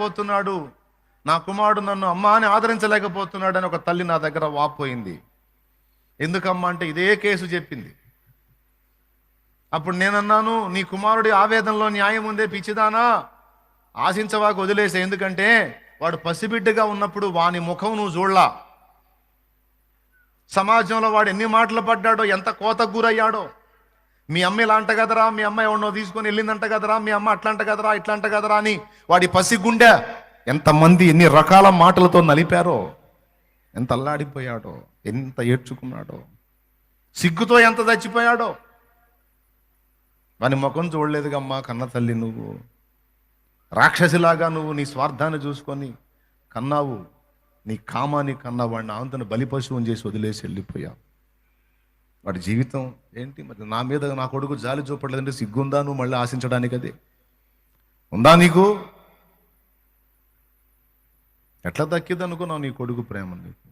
పోతున్నాడు, నా కుమారుడు నన్ను అమ్మా అని ఆదరించలేకపోతున్నాడు అని ఒక తల్లి నా దగ్గర వాపోయింది. ఎందుకమ్మా అంటే ఇదే కేసు చెప్పింది. అప్పుడు నేనన్నాను, నీ కుమారుడి ఆవేదనలో న్యాయం ఉందే పిచ్చిదానా, ఆశించవాకు వదిలేసే. ఎందుకంటే వాడు పసిబిడ్డగా ఉన్నప్పుడు వాని ముఖం నువ్వు చూడలా. సమాజంలో వాడు ఎన్ని మాటలు పడ్డాడో, ఎంత కోతకు గురయ్యాడో. మీ అమ్మ ఇలా అంట కదరా, మీ అమ్మ ఎవరినో తీసుకొని వెళ్ళిందంట కదరా, మీ అమ్మ అట్లంట కదరా, ఇట్లంట కదరా అని వాడి పసిగుండె ఎంతమంది ఎన్ని రకాల మాటలతో నలిపారో, ఎంత అల్లాడిపోయాడో, ఎంత ఏడ్చుకున్నాడో, సిగ్గుతో ఎంత చచ్చిపోయాడో. వాని ముఖం చూడలేదుగమ్మా కన్న తల్లి. నువ్వు రాక్షసిలాగా నువ్వు నీ స్వార్థాన్ని చూసుకొని కన్నావు, నీ కామాన్ని కన్నావు. వాడిని ఆంతను బలిపశువుని చేసి వదిలేసి వెళ్ళిపోయావు. వాడి జీవితం ఏంటి? మరి నా మీద నా కొడుకు జాలి చూపట్లేదంటే సిగ్గుందా నువ్వు మళ్ళీ ఆశించడానికి? అది ఉందా నీకు? ఎట్లా దక్కింది అనుకున్నావు నీ కొడుకు ప్రేమ నీకు?